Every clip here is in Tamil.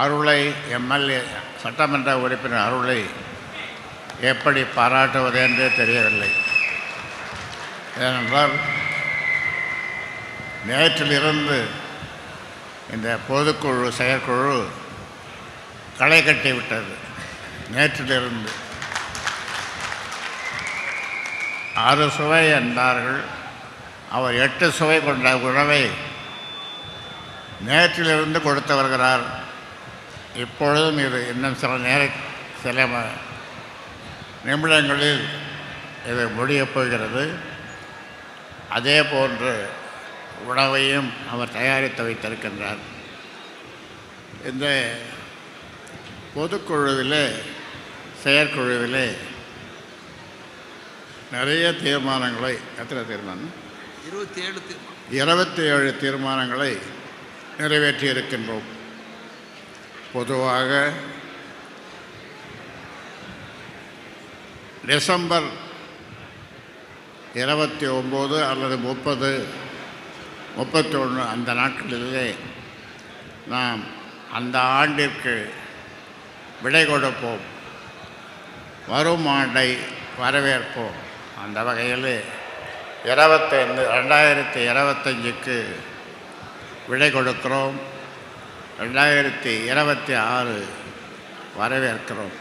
அருளை எம்எல்ஏ சட்டமன்ற உறுப்பினர் அருளை எப்படி பாராட்டுவது என்றே தெரியவில்லை. ஏனென்றால் நேற்றிலிருந்து இந்த பொதுக்குழு செயற்குழு களை கட்டி விட்டது. நேற்றிலிருந்து 6 சுவை என்றார்கள். அவர் 8 சுவை கொண்ட உணவை நேற்றிலிருந்து கொடுத்து வருகிறார். இப்பொழுதும் இது இன்னும் சில நிமிடங்களில் இது முடியப் போகிறது. அதே போன்று உணவையும் அவர் தயாரித்து வைத்திருக்கின்றார். இந்த பொதுக்குழுவிலே செயற்குழுவிலே நிறைய தீர்மானங்களை எத்தனை தீர்மானம் 27 தீர்மானங்களை நிறைவேற்றி இருக்கின்றோம். பொதுவாக டிசம்பர் 29 அல்லது 30, 31 அந்த நாட்களிலே நாம் அந்த ஆண்டிற்கு விடை கொடுப்போம், வரும் ஆண்டை வரவேற்போம். அந்த வகையில் 2025க்கு விடை கொடுக்கிறோம், 2026 வரவேற்கிறோம்.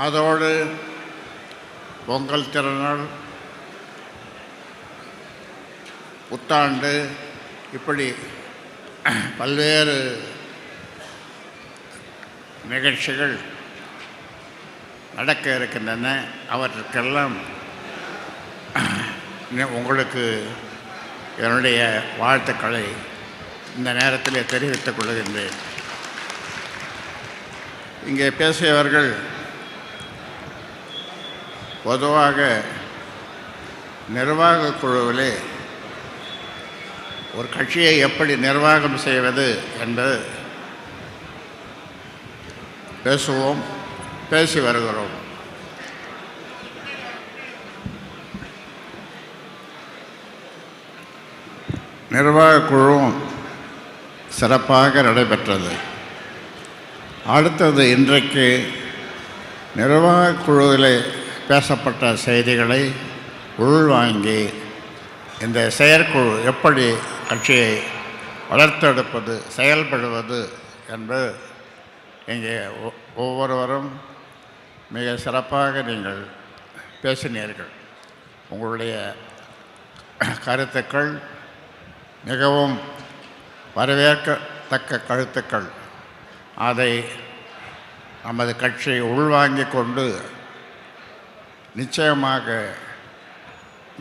அதோடு பொங்கல் திருநாள், புத்தாண்டு, இப்படி பல்வேறு நிகழ்ச்சிகள் நடக்க இருக்கின்றன. அவற்றுக்கெல்லாம் உங்களுக்கு என்னுடைய வாழ்த்துக்களை இந்த நேரத்தில் தெரிவித்துக் கொள்கின்றேன். இங்கே பேசியவர்கள் பொதுவாக நிர்வாக குழுவிலே ஒரு கட்சியை எப்படி நிர்வாகம் செய்வது என்று பேசி வருகிறோம். நிர்வாக குழுவும் சிறப்பாக நடைபெற்றது. அடுத்தது இன்றைக்கு நிர்வாக குழுவில் பேசப்பட்ட செய்திகளை உள்வாங்கி இந்த செயற்குழு எப்படி கட்சியை வளர்த்தெடுப்பது, செயல்படுவது என்று இங்கே ஒவ்வொருவரும் மிக சிறப்பாக நீங்கள் பேசினீர்கள். உங்களுடைய கருத்துக்கள் மிகவும் வரவேற்கத்தக்க கருத்துக்கள். அதை நமது கட்சி உள்வாங்கிக் கொண்டு நிச்சயமாக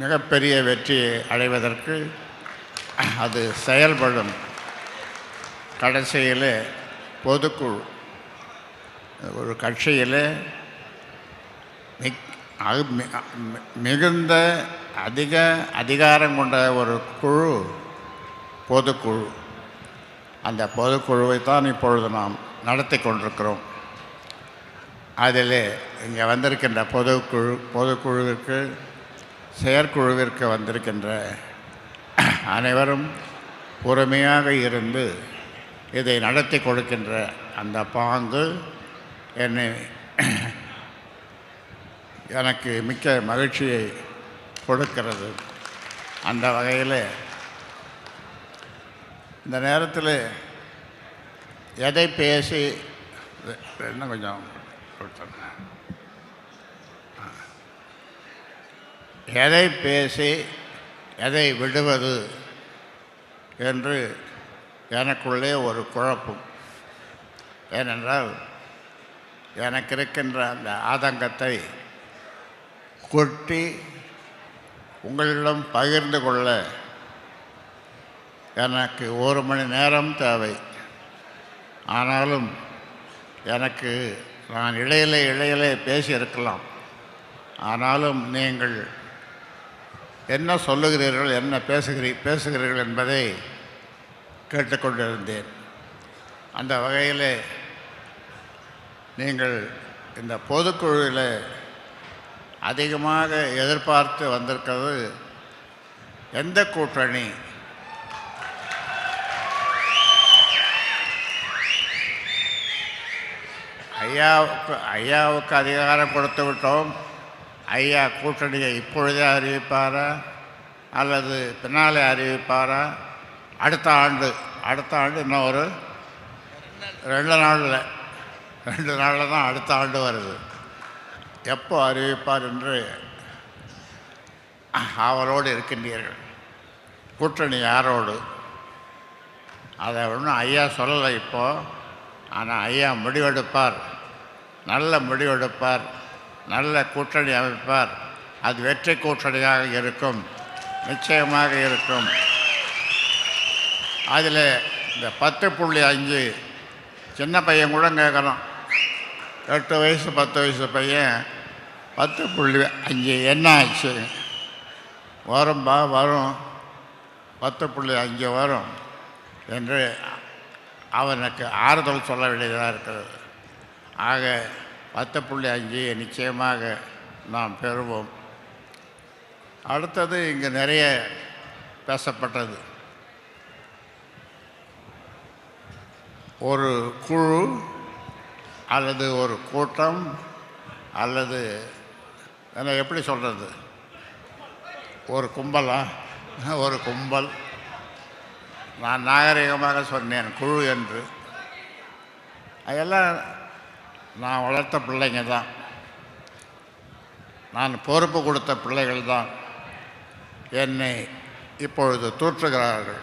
மிகப்பெரிய வெற்றியை அடைவதற்கு அது செயல்படும். கடைசியில் பொதுக்குழு ஒரு கட்சியில் மிகுந்த அதிகாரம் கொண்ட ஒரு குழு பொதுக்குழு. அந்த பொதுக்குழுவை தான் இப்பொழுது நாம் நடத்தி கொண்டிருக்கிறோம். அதில் இங்கே வந்திருக்கின்ற பொதுக்குழுவிற்கு செயற்குழுவிற்கு வந்திருக்கின்ற அனைவரும் பொறுமையாக இருந்து இதை நடத்தி கொடுக்கின்ற அந்த பாங்கு எனக்கு மிக்க மகிழ்ச்சியை கொடுக்கிறது. அந்த வகையில் இந்த நேரத்தில் எதை பேசி இன்னும் கொஞ்சம் எதை பேசி எதை விடுவது என்று எனக்குள்ளே ஒரு குழப்பம். ஏனென்றால் எனக்கு இருக்கின்ற அந்த ஆதங்கத்தை கொட்டி உங்களிடம் பகிர்ந்து கொள்ள எனக்கு 1 மணி நேரம் தேவை. ஆனாலும் எனக்கு நான் இடையிலே பேசியிருக்கலாம். ஆனாலும் நீங்கள் என்ன சொல்லுகிறீர்கள், என்ன பேசுகிறீர்கள் என்பதை கேட்டுக்கொண்டிருந்தேன். அந்த வகையில் நீங்கள் இந்த பொதுக்குழுவில் அதிகமாக எதிர்பார்த்து வந்திருக்கிறது எந்த கூட்டணி, ஐயாவுக்கு அதிகாரம் கொடுத்து விட்டோம். ஐயா கூட்டணியை இப்பொழுதே அறிவிப்பாரா அல்லது பின்னாலே அறிவிப்பாரா? அடுத்த ஆண்டு இன்னும் ஒரு 2 நாளில் தான் அடுத்த ஆண்டு வருது. எப்போ அறிவிப்பார் என்று அவரோடு இருக்கின்றீர்கள். கூட்டணி யாரோடு? அதை ஒன்றும் ஐயா சொல்லலை இப்போது. ஆனால் ஐயா முடிவெடுப்பார், நல்ல முடிவெடுப்பார், நல்ல கூட்டணி அமைப்பார். அது வெற்றி கூட்டணியாக இருக்கும், நிச்சயமாக இருக்கும். அதில் இந்த 10.5 சின்ன பையன் கூட கேட்குறான். 8 வயசு 10 வயசு பையன் 10.5 என்ன ஆச்சு? வரும்பா வரும், 10.5 வரும் என்று அவனுக்கு ஆறுதல் சொல்ல வேண்டியதாக இருக்கிறது. ஆக 10.5 நிச்சயமாக நாம் பெறுவோம். அடுத்தது இங்கே நிறைய பேசப்பட்டது. ஒரு குழு அல்லது ஒரு கூட்டம் அல்லது என்ன எப்படி சொல்கிறது, ஒரு கும்பலா? ஒரு கும்பல். நான் நாகரிகமாக சொன்னேன் குழு என்று. அதெல்லாம் நான் வளர்த்த பிள்ளைங்க தான், நான் பொறுப்பு கொடுத்த பிள்ளைகள் தான் என்னை இப்பொழுது தூற்றுகிறார்கள்.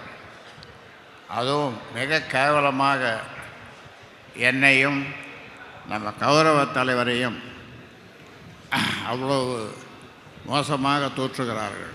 அதுவும் மிக கேவலமாக என்னையும் நம்ம கௌரவ தலைவரையும் அவ்வளவு மோசமாக தூற்றுகிறார்கள்.